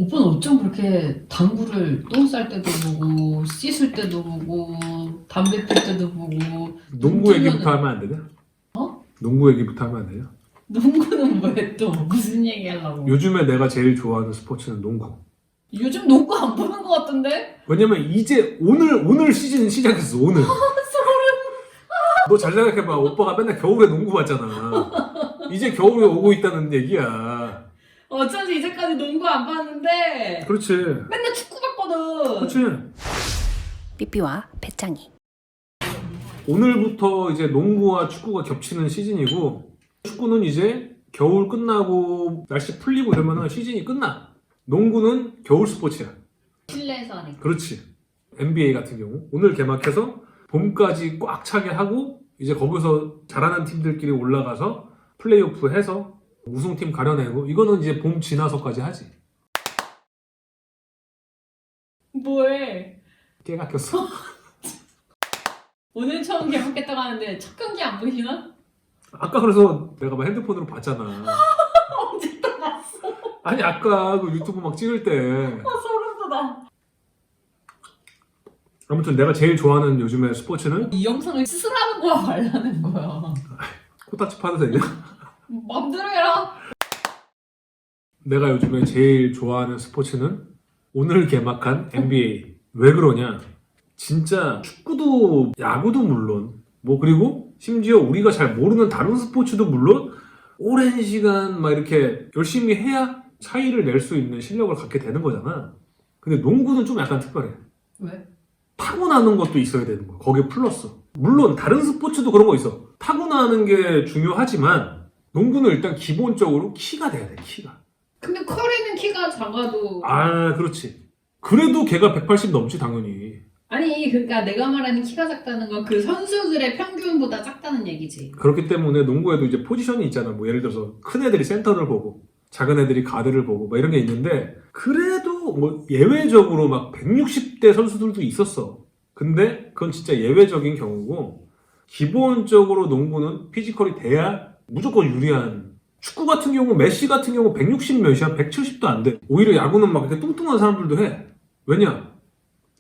오빠는 어쩜 그렇게 당구를 똥 쌀 때도 보고 씻을 때도 보고 담배 필 때도 보고. 농구 얘기부터 하면 안 되냐? 어? 농구 얘기부터 하면 안 되냐? 농구는 왜 또 무슨 얘기 하려고? 요즘에 내가 제일 좋아하는 스포츠는 농구. 요즘 농구 안 보는 것 같던데? 왜냐면 이제 오늘 시즌 시작했어. 오늘. 너 잘 생각해봐. 오빠가 맨날 겨울에 농구 봤잖아. 이제 겨울이 오고 있다는 얘기야. 어쩐지 이제까지 농구 안 봤는데 그렇지. 맨날 축구 봤거든. 그렇지. 삐삐와 배짱이. 오늘부터 이제 농구와 축구가 겹치는 시즌이고, 축구는 이제 겨울 끝나고 날씨 풀리고 이러면은 시즌이 끝나. 농구는 겨울 스포츠야. 실내에서 하니까. 그렇지. NBA 같은 경우 오늘 개막해서 봄까지 꽉 차게 하고 이제 거기서 잘하는 팀들끼리 올라가서 플레이오프 해서 우승팀 가려내고, 이거는 이제 봄 지나서까지 하지. 뭐해? 깨가 꼈어. 오늘 처음 개막했다고 하는데 첫 경기 안 보이나? 아까 그래서 내가 막 핸드폰으로 봤잖아. 언제 또 봤어? 아니 아까 그 유튜브 막 찍을 때. 소름 돋아. 아무튼 내가 제일 좋아하는 요즘의 스포츠는, 이 영상을 스스로 하는 거야 말라는 거야? 코딱지 파도 되냐? 맘대로 해라. 내가 요즘에 제일 좋아하는 스포츠는 오늘 개막한 NBA. 왜 그러냐? 진짜 축구도 야구도 물론, 뭐 그리고 심지어 우리가 잘 모르는 다른 스포츠도 물론 오랜 시간 막 이렇게 열심히 해야 차이를 낼 수 있는 실력을 갖게 되는 거잖아. 근데 농구는 좀 약간 특별해. 왜? 타고나는 것도 있어야 되는 거야. 거기에 플러스. 물론 다른 스포츠도 그런 거 있어. 타고나는 게 중요하지만 농구는 일단 기본적으로 키가 돼야 돼. 키가. 근데 커리는 키가 작아도. 아, 그렇지. 그래도 걔가 180 넘지 당연히. 아니 그러니까 내가 말하는 키가 작다는 건 그 선수들의 평균보다 작다는 얘기지. 그렇기 때문에 농구에도 이제 포지션이 있잖아. 뭐 예를 들어서 큰 애들이 센터를 보고 작은 애들이 가드를 보고 뭐 이런 게 있는데, 그래도 뭐 예외적으로 막 160대 선수들도 있었어. 근데 그건 진짜 예외적인 경우고, 기본적으로 농구는 피지컬이 돼야 무조건 유리한. 축구 같은 경우 메시 같은 경우 160 몇이야. 170도 안 돼. 오히려 야구는 막 이렇게 뚱뚱한 사람들도 해. 왜냐?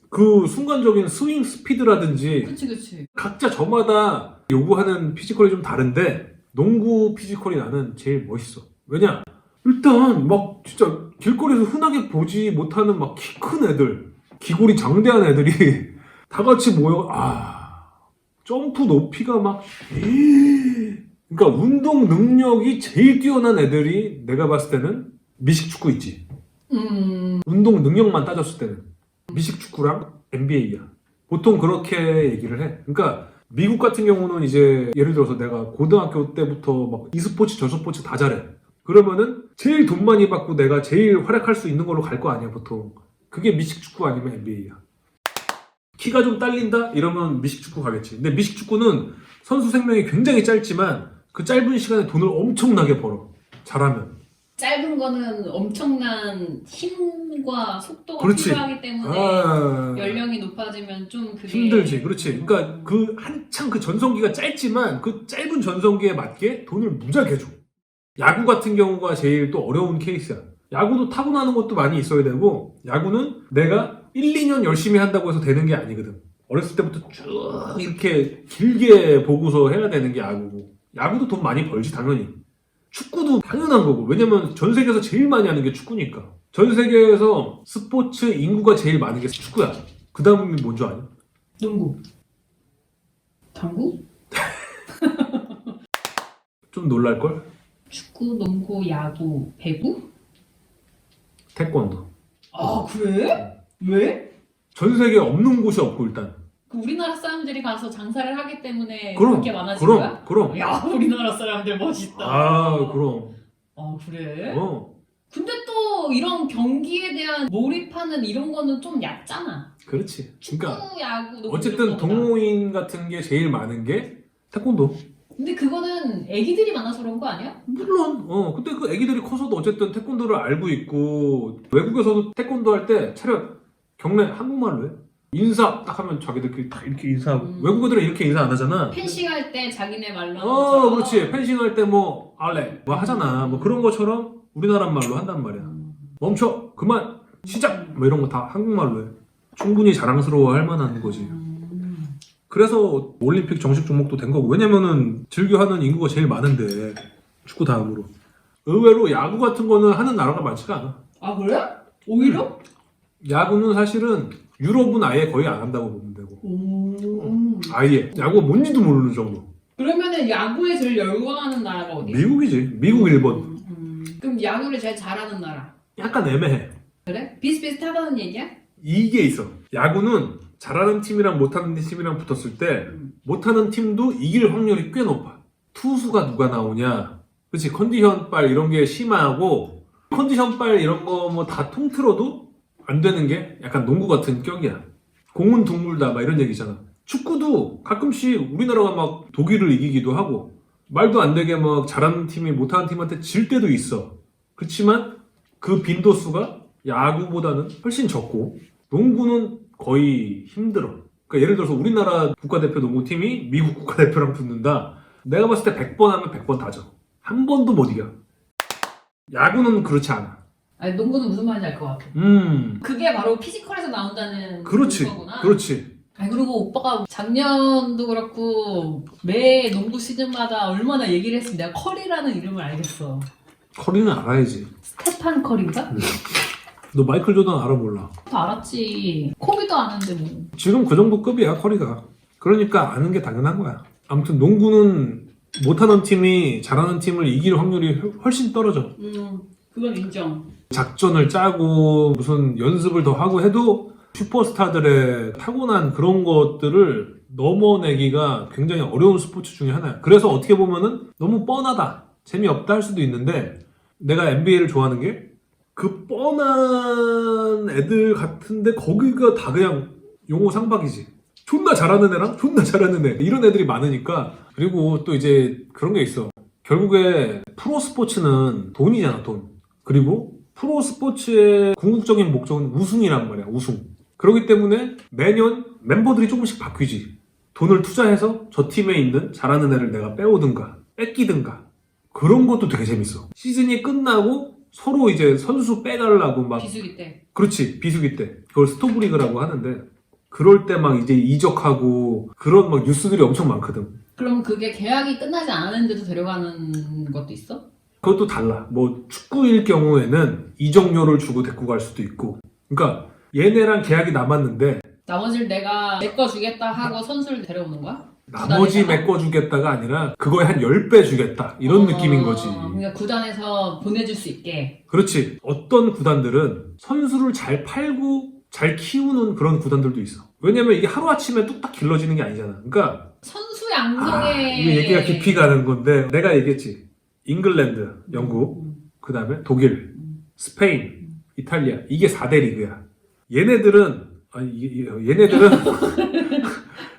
그 순간적인 스윙 스피드라든지 그치. 각자 저마다 요구하는 피지컬이 좀 다른데, 농구 피지컬이 나는 제일 멋있어. 왜냐? 일단 막 진짜 길거리에서 흔하게 보지 못하는 막 키 큰 애들, 기골이 장대한 애들이 다 같이 모여, 점프 높이가 막, 그러니까 운동 능력이 제일 뛰어난 애들이, 내가 봤을 때는 미식축구 있지. 운동 능력만 따졌을 때는 미식축구랑 NBA야. 보통 그렇게 얘기를 해. 그러니까 미국 같은 경우는 이제 예를 들어서 내가 고등학교 때부터 막 e스포츠 저 스포츠 다 잘해. 그러면은 제일 돈 많이 받고 내가 제일 활약할 수 있는 걸로 갈 거 아니야 보통. 그게 미식축구 아니면 NBA야. 키가 좀 딸린다? 이러면 미식축구 가겠지. 근데 미식축구는 선수 생명이 굉장히 짧지만 그 짧은 시간에 돈을 엄청나게 벌어. 잘하면. 짧은 거는 엄청난 힘과 속도가 그렇지. 필요하기 때문에 연령이 높아지면 좀 그게 힘들지. 그렇지. 그러니까 그 한창 그 전성기가 짧지만 그 짧은 전성기에 맞게 돈을 무지하게 줘. 야구 같은 경우가 제일 또 어려운 케이스야. 야구도 타고나는 것도 많이 있어야 되고, 야구는 내가 1, 2년 열심히 한다고 해서 되는 게 아니거든. 어렸을 때부터 쭉 이렇게 길게 보고서 해야 되는 게 야구고, 야구도 돈 많이 벌지 당연히. 축구도 당연한 거고. 왜냐면 전 세계에서 제일 많이 하는 게 축구니까. 전 세계에서 스포츠 인구가 제일 많은 게 축구야. 그 다음이 뭔지 아냐? 농구. 당구? 좀 놀랄걸? 축구, 농구, 야구, 배구? 태권도. 아 그래? 왜? 전 세계에 없는 곳이 없고 일단. 그 우리나라 사람들이 가서 장사를 하기 때문에 그럼, 그렇게 많아진 거야? 그럼. 야 우리나라 사람들 멋있다. 그럼. 아 그래? 어. 근데 또 이런 경기에 대한 몰입하는 이런 거는 좀 얕잖아. 그렇지. 축구, 그러니까 야구, 농구 어쨌든 이런 거보다. 동호인 같은 게 제일 많은 게 태권도. 근데 그거는 애기들이 많아서 그런 거 아니야? 물론. 근데 그 애기들이 커서도 어쨌든 태권도를 알고 있고, 외국에서도 태권도 할 때 차렷 경례 한국말로 해. 인사 딱 하면 자기들끼리 딱 이렇게 인사하고. 외국 애들은 이렇게 인사 안 하잖아. 펜싱 할 때 자기네 말로 하는 것처럼. 그렇지. 펜싱 할 때 뭐 알레 뭐 하잖아. 뭐 그런 것처럼 우리나라 말로 한단 말이야. 멈춰. 그만 시작 뭐 이런 거 다 한국말로 해. 충분히 자랑스러워할 만한 거지. 그래서 올림픽 정식 종목도 된 거고 왜냐면은 즐겨하는 인구가 제일 많은데 축구 다음으로 의외로 야구 같은 거는 하는 나라가 많지가 않아. 아 그래? 오히려? 야구는 사실은 유럽은 아예 거의 안 한다고 보면 되고 오. 아예 야구가 뭔지도 모르는 정도. 그러면은 야구에 제일 열광하는 나라가 어디야? 미국이지. 미국, 일본. 그럼 야구를 제일 잘하는 나라? 약간 애매해. 그래? 비슷비슷하다는 얘기야? 이게 있어. 야구는 잘하는 팀이랑 못하는 팀이랑 붙었을 때 못하는 팀도 이길 확률이 꽤 높아. 투수가 누가 나오냐. 그치 컨디션빨 이런 게 심하고 컨디션빨 이런 거 뭐 다 통틀어도 안 되는 게 약간 농구 같은 격이야. 공은 둥글다 막 이런 얘기잖아. 축구도 가끔씩 우리나라가 막 독일을 이기기도 하고 말도 안 되게 막 잘하는 팀이 못하는 팀한테 질 때도 있어. 그렇지만 그 빈도수가 야구보다는 훨씬 적고 농구는 거의 힘들어. 그러니까 예를 들어서 우리나라 국가대표 농구팀이 미국 국가대표랑 붙는다. 내가 봤을 때 100번 하면 100번 다 져. 한 번도 못 이겨. 야구는 그렇지 않아. 아니 농구는 무슨 말인지 알 것 같아. 그게 바로 피지컬에서 나온다는 그렇지. 거구나. 그렇지. 아니 그리고 오빠가 작년도 그렇고 매 농구 시즌마다 얼마나 얘기를 했으면 내가 커리라는 이름을 알겠어. 커리는 알아야지. 스테판 커리인가? 너 마이클 조던 알아 몰라? 다 알았지. 코비도 아는데 뭐. 지금 그 정도 급이야 커리가. 그러니까 아는 게 당연한 거야. 아무튼 농구는 못하는 팀이 잘하는 팀을 이길 확률이 훨씬 떨어져. 그건 인정. 작전을 짜고 무슨 연습을 더 하고 해도 슈퍼스타들의 타고난 그런 것들을 넘어내기가 굉장히 어려운 스포츠 중에 하나야. 그래서 어떻게 보면은 너무 뻔하다, 재미없다 할 수도 있는데 내가 NBA를 좋아하는 게 그 뻔한 애들 같은데 거기가 다 그냥 용호 상박이지. 존나 잘하는 애랑 존나 잘하는 애 이런 애들이 많으니까. 그리고 또 이제 그런 게 있어. 결국에 프로 스포츠는 돈이잖아, 돈. 그리고 프로 스포츠의 궁극적인 목적은 우승이란 말이야, 우승. 그렇기 때문에 매년 멤버들이 조금씩 바뀌지. 돈을 투자해서 저 팀에 있는 잘하는 애를 내가 빼오든가 뺏기든가 그런 것도 되게 재밌어. 시즌이 끝나고 서로 이제 선수 빼달라고 막 비수기 때. 그렇지, 비수기 때 그걸 스토브리그라고 하는데 그럴 때 막 이제 이적하고 그런 막 뉴스들이 엄청 많거든. 그럼 그게 계약이 끝나지 않았는데도 데려가는 것도 있어? 그것도 달라. 뭐 축구일 경우에는 이적료를 주고 데리고 갈 수도 있고. 그러니까 얘네랑 계약이 남았는데 나머지를 내가 메꿔주겠다 하고 선수를 데려오는 거야? 나머지 구단에다가? 메꿔주겠다가 아니라 그거에 한 10배 주겠다 이런 느낌인 거지. 그러니까 구단에서 보내줄 수 있게. 그렇지. 어떤 구단들은 선수를 잘 팔고 잘 키우는 그런 구단들도 있어. 왜냐면 이게 하루아침에 뚝딱 길러지는 게 아니잖아. 그러니까 선수 양성에 이게 얘기가 깊이 가는 건데 내가 얘기했지. 잉글랜드, 영국, 그 다음에 독일, 스페인, 이탈리아 이게 4대 리그야. 얘네들은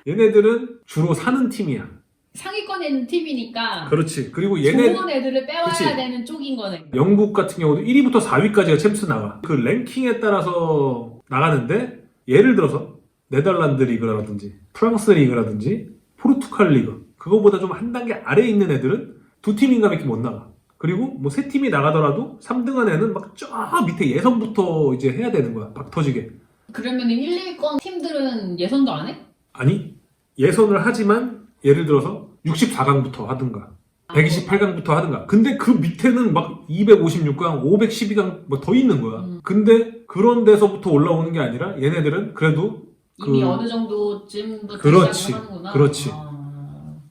얘네들은 주로 사는 팀이야. 상위권에 있는 팀이니까 그렇지. 그리고 좋은 애들을 빼와야 그치. 되는 쪽인 거네. 영국 같은 경우도 1위부터 4위까지가 챔스 나가. 그 랭킹에 따라서 나가는데 예를 들어서 네덜란드 리그라든지 프랑스 리그라든지 포르투갈 리그 그거보다 좀 한 단계 아래에 있는 애들은 두 팀인가 밖에 못 나가. 그리고 뭐 세 팀이 나가더라도 3등한 애는 막 저 밑에 예선부터 이제 해야 되는 거야. 박 터지게. 그러면 1, 2위권 팀들은 예선도 안 해? 아니 예선을 하지만 예를 들어서 64강부터 하든가 128강부터 하든가. 근데 그 밑에는 막 256강, 512강 뭐 더 있는 거야. 근데 그런 데서부터 올라오는 게 아니라 얘네들은 그래도 이미 어느 정도쯤부터 그렇지, 시작을 하는구나. 그렇지.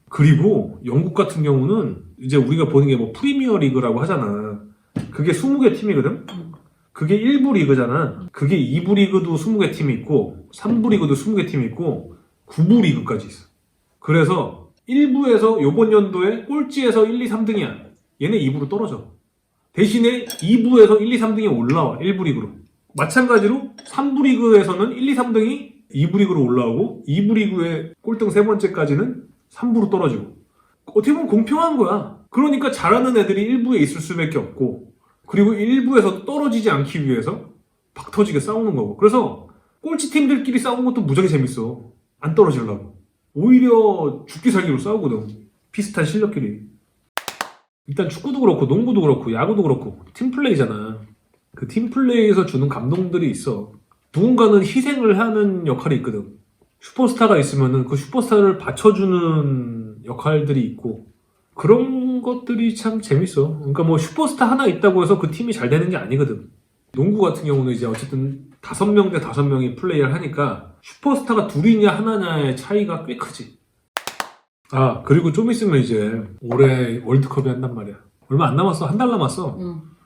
그리고 영국 같은 경우는 이제 우리가 보는 게 뭐 프리미어 리그라고 하잖아. 그게 20개 팀이거든. 그게 1부 리그잖아. 그게 2부 리그도 20개 팀이 있고 3부 리그도 20개 팀이 있고 9부 리그까지 있어. 그래서 1부에서 요번 연도에 꼴찌에서 1, 2, 3등이야. 얘네 2부로 떨어져. 대신에 2부에서 1, 2, 3등이 올라와. 1부 리그로. 마찬가지로 3부 리그에서는 1, 2, 3등이 2부 리그로 올라오고 2부 리그의 꼴등 세 번째까지는 3부로 떨어지고. 어떻게 보면 공평한 거야. 그러니까 잘하는 애들이 1부에 있을 수밖에 없고 그리고 1부에서 떨어지지 않기 위해서 박 터지게 싸우는 거고. 그래서 꼴찌 팀들끼리 싸우는 것도 무지하게 재밌어. 안 떨어지려고. 오히려 죽기 살기로 싸우거든. 비슷한 실력끼리. 일단 축구도 그렇고 농구도 그렇고 야구도 그렇고 팀플레이잖아. 그 팀플레이에서 주는 감동들이 있어. 누군가는 희생을 하는 역할이 있거든. 슈퍼스타가 있으면은 그 슈퍼스타를 받쳐주는 역할들이 있고 그런 것들이 참 재밌어. 그러니까 뭐 슈퍼스타 하나 있다고 해서 그 팀이 잘 되는 게 아니거든. 농구 같은 경우는 이제 어쨌든 5명 대 5명이 플레이를 하니까 슈퍼스타가 둘이냐 하나냐의 차이가 꽤 크지. 아, 그리고 좀 있으면 이제 올해 월드컵이 한단 말이야. 얼마 안 남았어. 한 달 남았어.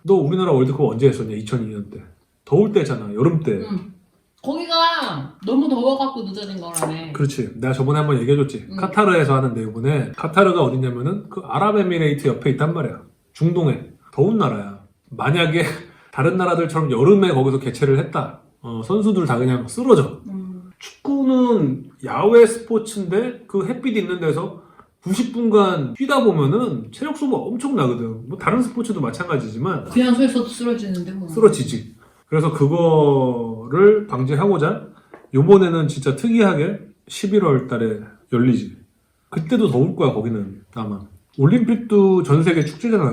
너 우리나라 월드컵 언제 했었냐? 2002년 때. 더울 때잖아. 여름 때. 거기가 너무 더워갖고 늦어진 거라네. 그렇지. 내가 저번에 한번 얘기해줬지. 카타르에서 하는데 이번에 카타르가 어디냐면은 그 아랍에미레이트 옆에 있단 말이야. 중동에. 더운 나라야. 만약에 다른 나라들처럼 여름에 거기서 개최를 했다. 선수들 다 그냥 쓰러져. 축구는 야외 스포츠인데 그 햇빛 있는 데서 90분간 뛰다 보면은 체력 소모 엄청 나거든. 뭐 다른 스포츠도 마찬가지지만 그냥 서 있어도 쓰러지는데 뭐. 쓰러지지. 그래서 그거를 방지하고자 요번에는 진짜 특이하게 11월 달에 열리지. 그때도 더울 거야 거기는 아마. 올림픽도 전 세계 축제잖아요.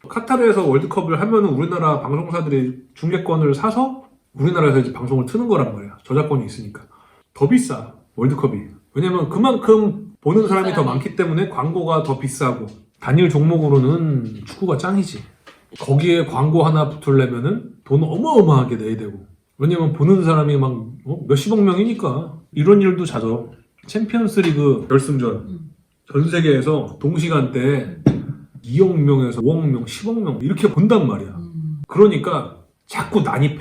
카타르에서 월드컵을 하면은 우리나라 방송사들이 중계권을 사서 우리나라에서 이제 방송을 트는 거란 말이야. 저작권이 있으니까. 더 비싸 월드컵이. 왜냐면 그만큼 보는 사람이 더 많기 때문에 광고가 더 비싸고. 단일 종목으로는 축구가 짱이지. 거기에 광고 하나 붙으려면은 돈 어마어마하게 내야 되고. 왜냐면 보는 사람이 막 몇십억 명이니까. 이런 일도 잦아. 챔피언스 리그 결승전 전 세계에서 동시간대에 2억 명에서 5억 명, 10억 명 이렇게 본단 말이야. 그러니까 자꾸 난입해.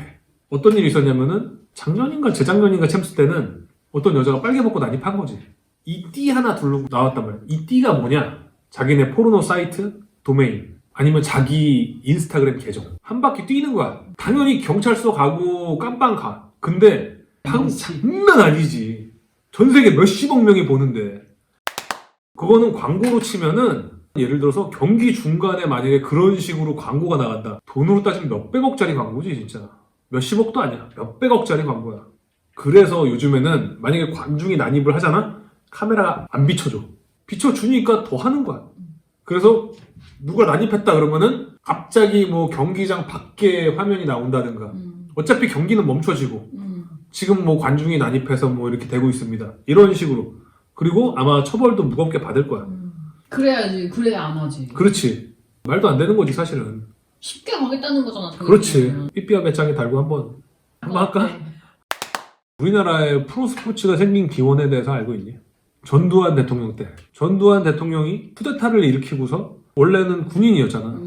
어떤 일이 있었냐면은 작년인가 재작년인가 챔스 때는 어떤 여자가 빨개 벗고 난입한 거지. 이 띠 하나 두르고 나왔단 말이야. 이 띠가 뭐냐? 자기네 포르노 사이트 도메인 아니면 자기 인스타그램 계정 한 바퀴 뛰는 거야. 당연히 경찰서 가고 깜빵 가. 근데 장난 아니지. 전 세계 몇십억 명이 보는데 그거는 광고로 치면은 예를 들어서 경기 중간에 만약에 그런 식으로 광고가 나간다. 돈으로 따지면 몇백억짜리 광고지 진짜. 몇십억도 아니야. 몇백억짜리 광고야. 그래서 요즘에는 만약에 관중이 난입을 하잖아? 카메라가 안 비춰줘. 비춰주니까 더 하는 거야. 그래서 누가 난입했다 그러면은 갑자기 뭐 경기장 밖에 화면이 나온다든가. 어차피 경기는 멈춰지고 지금 뭐 관중이 난입해서 뭐 이렇게 되고 있습니다. 이런 식으로. 그리고 아마 처벌도 무겁게 받을 거야. 그래야지. 그래야 안 하지. 그렇지. 말도 안 되는 거지 사실은. 쉽게 가겠다는 거잖아. 그렇지. 삐삐와 배짱이 달고 한번 할까? 네. 우리나라에 프로스포츠가 생긴 기원에 대해서 알고 있니? 전두환 대통령 때. 전두환 대통령이 쿠데타를 일으키고서 원래는 군인이었잖아.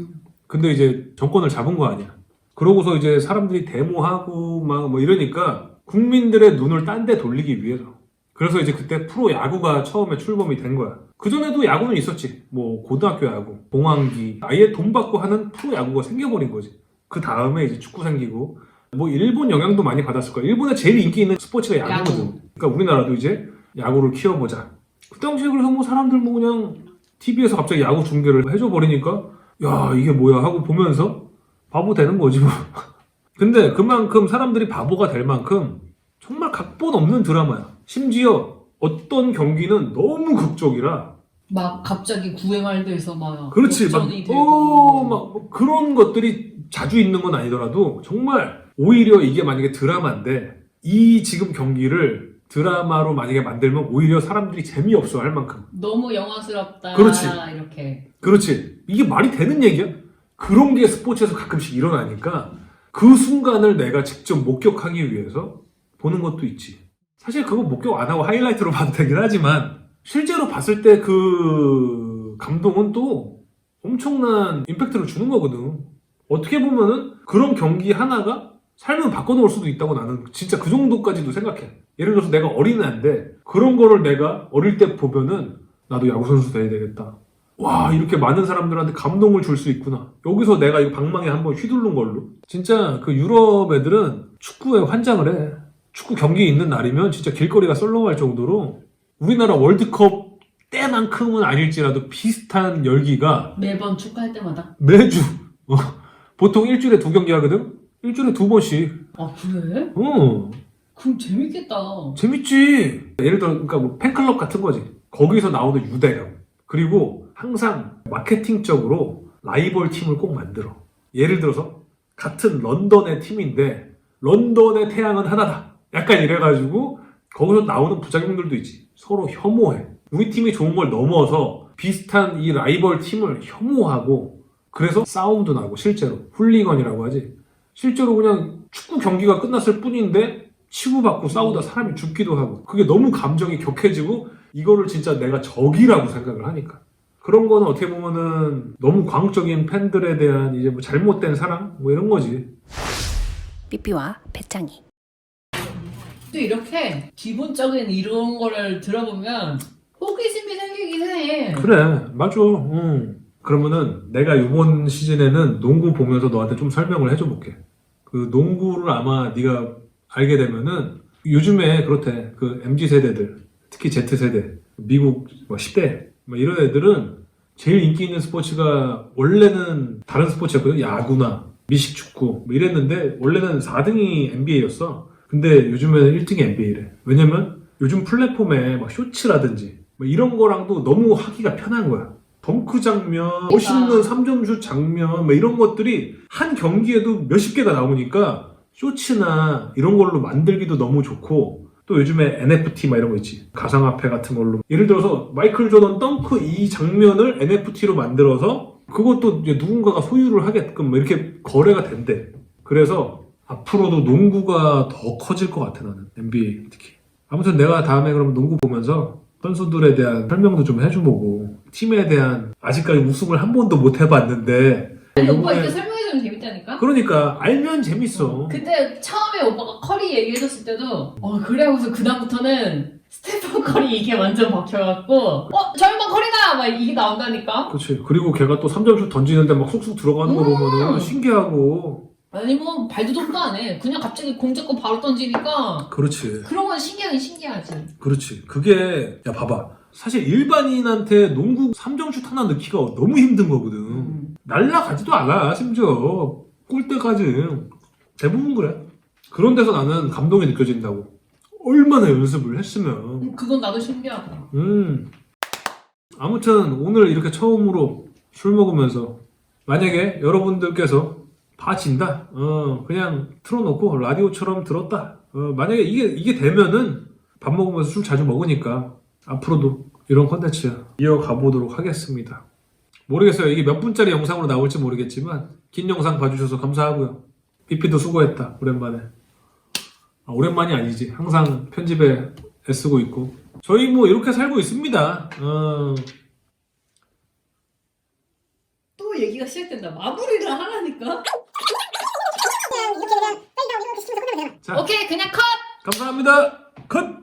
근데 이제 정권을 잡은 거 아니야. 그러고서 이제 사람들이 데모하고 막 뭐 이러니까 국민들의 눈을 딴 데 돌리기 위해서. 그래서 이제 그때 프로 야구가 처음에 출범이 된 거야. 그전에도 야구는 있었지. 뭐 고등학교 야구, 공항기 아예 돈 받고 하는 프로 야구가 생겨버린 거지. 그 다음에 이제 축구 생기고 뭐 일본 영향도 많이 받았을 거야. 일본에 제일 인기 있는 스포츠가 야구거든. 그러니까 우리나라도 이제 야구를 키워보자. 그 당시에 그래서 뭐 사람들 뭐 그냥 TV에서 갑자기 야구 중계를 해줘 버리니까 야 이게 뭐야 하고 보면서 바보 되는 거지 뭐. 근데 그만큼 사람들이 바보가 될 만큼 정말 각본 없는 드라마야. 심지어 어떤 경기는 너무 극적이라 막 갑자기 구회말돼서 막 그렇지 막 역전이 되고 뭐 그런 것들이 자주 있는 건 아니더라도 정말 오히려 이게 만약에 드라마인데 이 지금 경기를 드라마로 만약에 만들면 오히려 사람들이 재미없어 할 만큼 너무 영화스럽다. 그렇지. 이렇게. 그렇지. 이게 말이 되는 얘기야? 그런 게 스포츠에서 가끔씩 일어나니까 그 순간을 내가 직접 목격하기 위해서 보는 것도 있지. 사실 그거 목격 안 하고 하이라이트로 봐도 되긴 하지만 실제로 봤을 때 그 감동은 또 엄청난 임팩트를 주는 거거든. 어떻게 보면은 그런 경기 하나가 삶을 바꿔놓을 수도 있다고 나는 진짜 그 정도까지도 생각해. 예를 들어서 내가 어린애인데 그런 거를 내가 어릴 때 보면은 나도 야구선수 돼야 되겠다. 와 이렇게 많은 사람들한테 감동을 줄 수 있구나. 여기서 내가 이거 방망이 한번 휘두른 걸로. 진짜 그 유럽 애들은 축구에 환장을 해. 축구 경기 있는 날이면 진짜 길거리가 썰렁할 정도로 우리나라 월드컵 때만큼은 아닐지라도 비슷한 열기가 매번 축구할 때마다. 매주 보통 일주일에 2경기 하거든? 일주일에 2번씩. 아 그래? 그럼 재밌겠다. 재밌지. 예를 들어 그러니까 뭐 팬클럽 같은 거지. 거기서 나오는 유대감. 그리고 항상 마케팅적으로 라이벌 팀을 꼭 만들어. 예를 들어서 같은 런던의 팀인데 런던의 태양은 하나다. 약간 이래가지고 거기서 나오는 부작용들도 있지. 서로 혐오해. 우리 팀이 좋은 걸 넘어서 비슷한 이 라이벌 팀을 혐오하고 그래서 싸움도 나고 실제로 훌리건이라고 하지. 실제로 그냥 축구 경기가 끝났을 뿐인데 치고받고 싸우다 사람이 죽기도 하고 그게 너무 감정이 격해지고 이거를 진짜 내가 적이라고 생각을 하니까 그런 거는 어떻게 보면은 너무 광적인 팬들에 대한 이제 뭐 잘못된 사랑 뭐 이런 거지. 삐삐와 배짱이. 또 이렇게 기본적인 이런 거를 들어보면 호기심이 생기긴 해. 그래 맞아. 그러면은 내가 이번 시즌에는 농구 보면서 너한테 좀 설명을 해줘 볼게. 그 농구를 아마 네가 알게 되면은 요즘에 그렇대. 그 MZ세대들 특히 Z세대 미국 뭐 10대 뭐 이런 애들은 제일 인기 있는 스포츠가 원래는 다른 스포츠였거든. 야구나 미식축구 뭐 이랬는데 원래는 4등이 NBA였어. 근데 요즘에는 1등이 NBA래. 왜냐면 요즘 플랫폼에 막 쇼츠라든지 뭐 이런 거랑도 너무 하기가 편한 거야. 덩크 장면, 멋있는 3점슛 장면 뭐 이런 것들이 한 경기에도 몇십 개가 나오니까 쇼츠나 이런 걸로 만들기도 너무 좋고 또 요즘에 NFT 막 이런 거 있지. 가상화폐 같은 걸로. 예를 들어서 마이클 조던 덩크 이 장면을 NFT로 만들어서 그것도 이제 누군가가 소유를 하게끔 뭐 이렇게 거래가 된대. 그래서 앞으로도 농구가 더 커질 것 같아 나는. NBA 특히. 아무튼 내가 다음에 그럼 농구 보면서 선수들에 대한 설명도 좀 해줘보고 팀에 대한 아직까지 우승을 한 번도 못 해봤는데 아니 오빠 이렇게 설명해주면 재밌다니까? 그러니까 알면 재밌어. 그때 처음에 오빠가 커리 얘기해줬을 때도 그래 하고서 그다음부터는 스테픈 커리 이게 완전 박혀갖고 저희만 커리다! 막 이게 나온다니까? 그렇지. 그리고 걔가 또 3점슛 던지는데 막 쑥쑥 들어가는 거 보면은 신기하고. 아니 뭐 발도전도 안 해. 그냥 갑자기 공 잡고 바로 던지니까 그렇지. 그런 건 신기하긴 신기하지. 그렇지. 그게 야 봐봐. 사실 일반인한테 농구 3점슛 하나 넣기가 너무 힘든 거거든. 날라가지도 않아. 심지어 골대까지. 대부분 그래. 그런 데서 나는 감동이 느껴진다고. 얼마나 연습을 했으면. 그건 나도 신기하다. 아무튼 오늘 이렇게 처음으로 술 먹으면서 만약에 여러분들께서 다 진다. 그냥 틀어놓고 라디오처럼 들었다. 만약에 이게 되면은 밥 먹으면서 술 자주 먹으니까 앞으로도 이런 컨텐츠 이어가보도록 하겠습니다. 모르겠어요. 이게 몇 분짜리 영상으로 나올지 모르겠지만 긴 영상 봐주셔서 감사하고요. 삐삐도 수고했다. 오랜만에. 오랜만이 아니지. 항상 편집에 애쓰고 있고. 저희 뭐 이렇게 살고 있습니다. 또 얘기가 시작된다. 마무리를 하라니까? 자, 오케이 그냥 컷! 감사합니다. 컷!